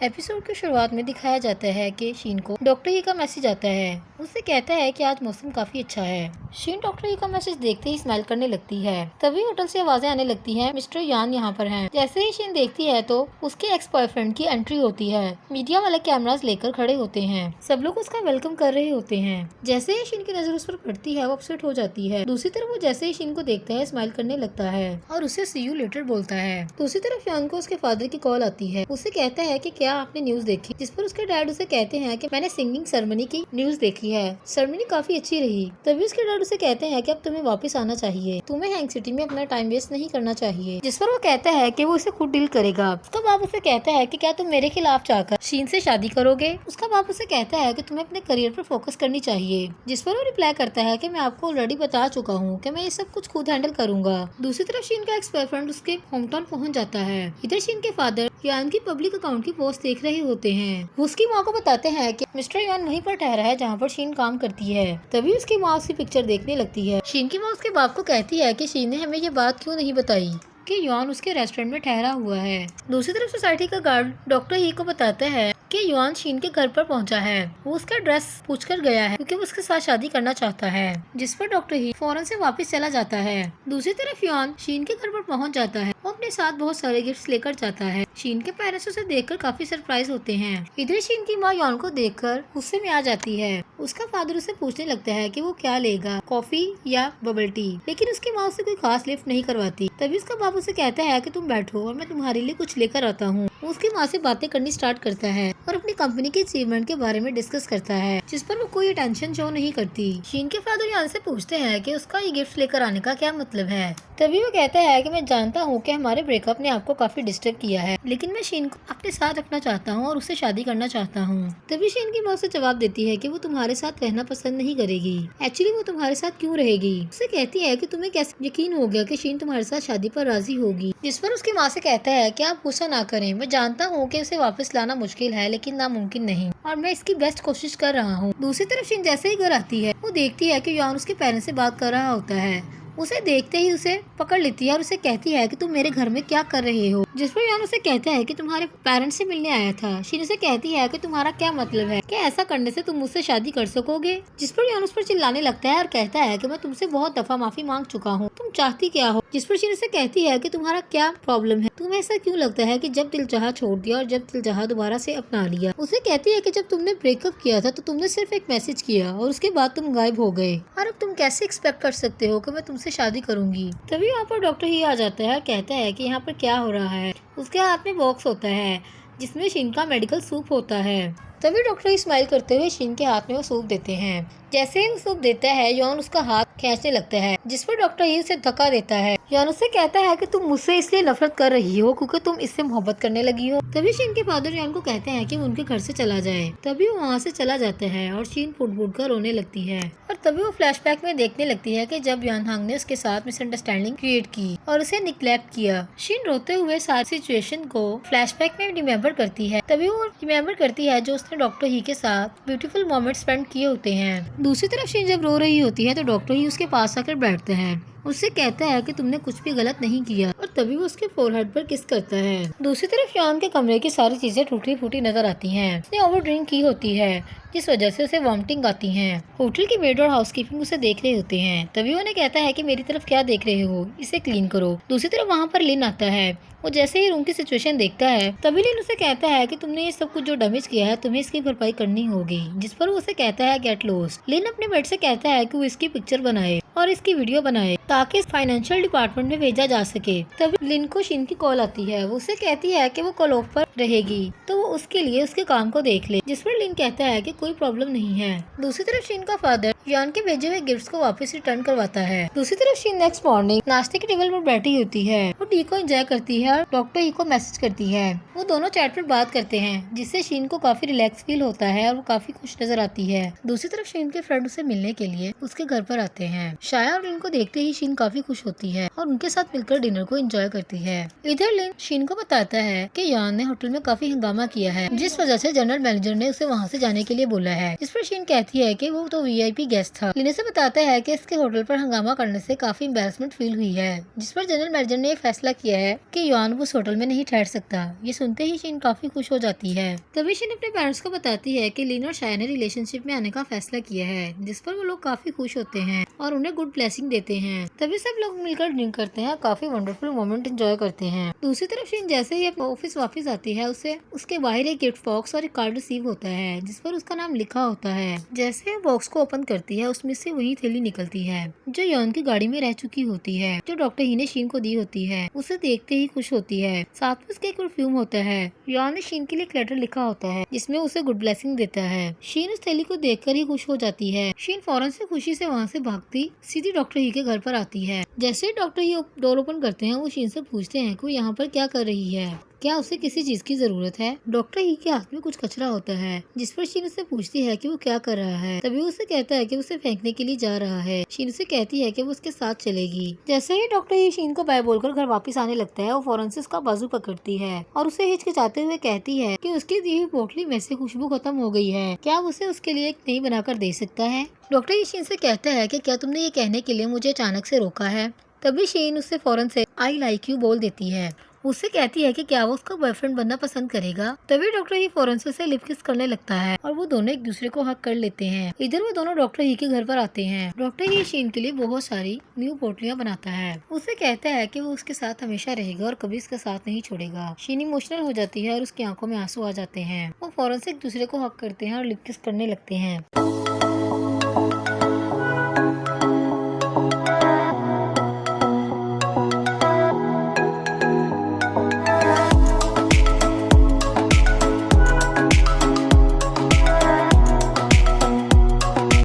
Episode की शुरुआत में दिखाया जाता है कि शीन को डॉक्टर ही का मैसेज आता है। उससे कहता है कि आज मौसम काफी अच्छा है। शीन डॉक्टर ही का मैसेज देखते ही स्माइल करने लगती है। तभी होटल से आवाजें आने लगती हैं, मिस्टर यान यहाँ पर हैं। जैसे ही शीन देखती है तो उसके एक्स बॉयफ्रेंड की एंट्री होती है। मीडिया वाले कैमरास लेकर खड़े होते हैं। सब लोग उसका वेलकम कर रहे होते हैं। जैसे ही शीन की नजर उस पर पड़ती है वो अपसेट हो जाती है। दूसरी तरफ वो जैसे ही शीन को देखता है स्माइल करने लगता है और उसे सी यू लेटर बोलता है। दूसरी तरफ यान को उसके फादर की कॉल आती है। उससे कहता है कि क्या आपने न्यूज देखी, जिस पर उसके डैड उसे कहते हैं कि मैंने सिंगिंग सेरेमनी की न्यूज देखी है, सेरेमनी काफी अच्छी रही। तभी उसके डैड उसे कहते हैं कि अब तुम्हें वापस आना चाहिए, तुम्हें हैंग सिटी में अपना टाइम वेस्ट नहीं करना चाहिए। जिस पर वो कहता है कि वो इसे खुद डील करेगा। उसका बाप उसे कहता है कि क्या तुम मेरे खिलाफ जाकर शीन से शादी करोगे। उसका बाप उसे कहता है कि तुम्हें अपने करियर पर फोकस करनी चाहिए। जिस पर वो रिप्लाई करता है कि मैं आपको ऑलरेडी बता चुका हूँ कि मैं ये सब कुछ खुद हैंडल करूंगा। दूसरी तरफ शीन का एक्स बॉयफ्रेंड उसके होम टाउन पहुँच जाता है। इधर शीन के फादर यान की पब्लिक अकाउंट की पोस्ट देख रहे होते हैं। वो उसकी माँ को बताते हैं कि मिस्टर यान वहीं पर ठहरा है जहाँ पर शीन काम करती है। तभी उसकी माँ उसकी पिक्चर देखने लगती है। शीन की माँ उसके बाप को कहती है कि शीन ने हमें ये बात क्यों नहीं बताई कि युआन उसके रेस्टोरेंट में ठहरा हुआ है। दूसरी तरफ सोसाइटी का गार्ड डॉक्टर ही को बताता है कि युआन शीन के घर पर पहुंचा है। वो उसका ड्रेस पूछकर गया है क्योंकि वो उसके साथ शादी करना चाहता है। जिस पर डॉक्टर ही फौरन से वापस चला जाता है। दूसरी तरफ युआन शीन के घर पर पहुंच जाता है। वो अपने साथ बहुत सारे गिफ्ट्स लेकर जाता है। शीन के पेरेंट्स उसे देखकर काफी सरप्राइज होते हैं। इधर शीन की माँ युआन को देखकर गुस्से में आ जाती है। उसका फादर उसे पूछने लगता है कि वो क्या लेगा, कॉफी या बबल टी, लेकिन उसकी माँ उसे कोई खास लिफ्ट नहीं करवाती। तभी उसका बाप उसे कहता है कि तुम बैठो और मैं तुम्हारे लिए कुछ लेकर आता हूँ। वो उसकी माँ से बातें करनी स्टार्ट करता है और अपनी कंपनी के अचीवमेंट के बारे में डिस्कस करता है, जिस पर वो कोई टेंशन शो नहीं करती। शीन के फादर यान से पूछते हैं कि उसका ये गिफ्ट लेकर आने का क्या मतलब है। तभी वो कहता है कि मैं जानता हूँ कि हमारे ब्रेकअप ने आपको काफी डिस्टर्ब किया है, लेकिन मैं शीन को अपने साथ रखना चाहता हूँ और उससे शादी करना चाहता हूँ। तभी शीन की माँ से जवाब देती है कि वो तुम्हारे साथ रहना पसंद नहीं करेगी। एक्चुअली वो तुम्हारे साथ क्यों रहेगी। उसे कहती है कि तुम्हें कैसे यकीन हो गया कि शीन तुम्हारे साथ शादी पर राजी होगी। जिस पर उसकी माँ से कहता है कि आप गुस्सा ना करें, मैं जानता हूँ कि उसे वापस लाना मुश्किल है लेकिन नामुमकिन नहीं, और मैं इसकी बेस्ट कोशिश कर रहा हूँ। दूसरी तरफ शीन जैसे ही घर आती है वो देखती है कि युआन उसके पेरेंट्स से बात कर रहा होता है। उसे देखते ही उसे पकड़ लेती है और उसे कहती है कि तुम मेरे घर में क्या कर रहे हो। जिस पर यान उसे कहता है कि तुम्हारे पेरेंट्स से मिलने आया था। शीन उसे कहती है कि तुम्हारा क्या मतलब है, क्या ऐसा करने से तुम मुझसे शादी कर सकोगे। जिस पर यान उस पर चिल्लाने लगता है और कहता है कि मैं तुमसे बहुत दफा माफी मांग चुका हूँ, तुम चाहती क्या हो। जिस पर शीन उसे कहती है कि तुम्हारा क्या प्रॉब्लम है, तुम्हें ऐसा क्यों लगता है कि जब दिल चाहा छोड़ दिया और जब दिल चाहा दोबारा से अपना लिया। उसे कहती है कि जब तुमने ब्रेकअप किया था तो तुमने सिर्फ एक मैसेज किया और उसके बाद तुम गायब हो गए, और अब तुम कैसे एक्सपेक्ट कर सकते हो कि मैं तुमसे शादी करूंगी। तभी यहाँ पर डॉक्टर ही आ जाता है और कहता है कि यहाँ पर क्या हो रहा है। उसके हाथ में बॉक्स होता है जिसमें शीन का मेडिकल सूप होता है। तभी डॉक्टर ही स्माइल करते हुए शीन के हाथ में वो सूप देते हैं। जैसे ही वो सूप देता है यौन उसका हाथ खींचने लगता है, जिस पर डॉक्टर ही उसे धक्का देता है। यौन उससे कहता है कि तुम मुझसे इसलिए नफरत कर रही हो क्योंकि तुम इससे मोहब्बत करने लगी हो। तभी शीन के फादर यौन को कहते हैं कि वो उनके घर से चला जाए। तभी वो वहाँ से चला जाता है और शीन फुट फुट कर रोने लगती है। और तभी वो फ्लैशबैक में देखने लगती है कि जब यान हांग ने उसके साथ मिसअंडरस्टैंडिंग क्रिएट की और उसे निग्लेक्ट किया। शीन रोते हुए सारी सिचुएशन को फ्लैशबैक में रिमेम्बर करती है। तभी वो रिमेम्बर करती है जो उसने डॉक्टर ही के साथ ब्यूटीफुल मोमेंट स्पेंड किए होते हैं। दूसरी तरफ शीन जब रो रही होती है तो डॉक्टर ही उसके पास आकर बैठता है। उससे कहता है कि तुमने कुछ भी गलत नहीं किया, और तभी वो उसके फोरहेड पर किस करता है। दूसरी तरफ यान के कमरे की सारी चीजें टूटी फूटी नजर आती हैं। उसने ओवर ड्रिंक की होती है जिस वजह से उसे वॉमिटिंग आती है। होटल की मेड और हाउसकीपिंग उसे देख रहे होते हैं। तभी उन्हें कहता है कि मेरी तरफ क्या देख रहे हो, इसे क्लीन करो। दूसरी तरफ वहाँ पर लिन आता है। वो जैसे ही रूम की सिचुएशन देखता है तभी लिन उसे कहता है कि तुमने ये सब कुछ जो डैमेज किया है तुम्हें इसकी भरपाई करनी होगी। जिस पर वो उसे कहता है गेट लॉस्ट। लिन अपने बेड से कहता है कि वो इसकी पिक्चर बनाए और इसकी वीडियो बनाए ताकि फाइनेंशियल डिपार्टमेंट में भेजा जा सके। तभी लिन को शीन की कॉल आती है। वो उसे कहती है कि वो कॉल ऑफ पर रहेगी तो वो उसके लिए उसके काम को देख ले। जिस पर लिन कहता है कि कोई प्रॉब्लम नहीं है। दूसरी तरफ शीन का फादर यान के भेजे हुए गिफ्ट्स को वापस रिटर्न करवाता है। दूसरी तरफ शीन नेक्स्ट मॉर्निंग नाश्ते के टेबल पर बैठी होती है। वो टी को एंजॉय करती है और डॉक्टर ही को मैसेज करती है। वो दोनों चैट पर बात करते हैं जिससे शीन को काफी रिलैक्स फील होता है और वो काफी खुश नजर आती है। दूसरी तरफ शीन के फ्रेंड उसे मिलने के लिए उसके घर पर आते हैं। शाया और लिन को देखते ही शीन काफी खुश होती है और उनके साथ मिलकर डिनर को एंजॉय करती है। इधर लिन शीन को बताता है कि यान ने होटल में काफी हंगामा किया है जिस वजह से जनरल मैनेजर ने उसे वहाँ से जाने के लिए बोला है, जिस पर शीन कहती है कि वो तो वीआईपी गेस्ट था। लिन से बताता है कि इसके होटल पर हंगामा करने से काफी एम्बैरेसमेंट फील हुई है, जिस पर जनरल मैनेजर ने फैसला किया है कि युआन उस होटल में नहीं ठहर सकता। ये सुनते ही शीन काफी खुश हो जाती है। तभी शीन अपने पेरेंट्स को बताती है कि लिन और शाया ने रिलेशनशिप में आने का फैसला किया है, जिस पर वो लोग काफी खुश होते हैं और उन्हें गुड ब्लेसिंग देते हैं। तभी सब लोग मिलकर ड्रिंक करते हैं, काफी वंडरफुल मोमेंट एंजॉय करते हैं। दूसरी तरफ शीन जैसे ही अपने ऑफिस वापस आती है, उसे उसके बाहर एक गिफ्ट बॉक्स और एक कार्ड रिसीव होता है, जिस पर उसका नाम लिखा होता है। जैसे बॉक्स को ओपन करती है, उसमें से वही थैली निकलती है जो यॉन की गाड़ी में रह चुकी होती है, जो डॉक्टर ही ने शीन को दी होती है। उसे देखते ही खुश होती है। साथ में उसके एक परफ्यूम होता है। यॉन ने शीन के लिए एक लेटर लिखा होता है, जिसमें उसे गुड ब्लेसिंग देता है। शीन उस थैली को देखकर ही खुश हो जाती है। शीन फौरन से खुशी से वहाँ से भागती सीधी डॉक्टर ही के घर पर आती है। जैसे ही डॉक्टर ही डोर ओपन करते हैं, वो शीन से पूछते हैं कि वो यहाँ पर क्या कर रही है, क्या उसे किसी चीज की जरूरत है। डॉक्टर ही के हाथ में कुछ कचरा होता है, जिस पर शीन उससे पूछती है कि वो क्या कर रहा है। तभी उसे कहता है कि उसे फेंकने के लिए जा रहा है। शीन उसे कहती है कि वो उसके साथ चलेगी। जैसे ही डॉक्टर ही शीन को बाय बोलकर घर वापस आने लगता है, वो फौरन से उसका बाजू पकड़ती है और उसे हिचकिचाते हुए कहती है कि उसकी दी हुई पोटली में से खुशबू खत्म हो गई है, क्या उसे उसके लिए एक नई बनाकर दे सकता है। डॉक्टर ही शीन से कहता है कि क्या तुमने ये कहने के लिए मुझे अचानक से रोका है। तभी शीन उससे फौरन से आई लाइक यू बोल देती है। उससे कहती है कि क्या वो उसका बॉयफ्रेंड बनना पसंद करेगा। तभी डॉक्टर ही फौरन से उसे लिप किस करने लगता है और वो दोनों एक दूसरे को हक कर लेते हैं। इधर वो दोनों डॉक्टर ही के घर पर आते हैं। डॉक्टर ही शीन के लिए बहुत सारी न्यू पोटलियां बनाता है। उसे कहता है कि वो उसके साथ हमेशा रहेगा और कभी उसका साथ नहीं छोड़ेगा। शीन इमोशनल हो जाती है और उसकी आंखों में आंसू आ जाते हैं। वो फौरन से एक दूसरे को हक करते हैं और लिप किस करने लगते हैं।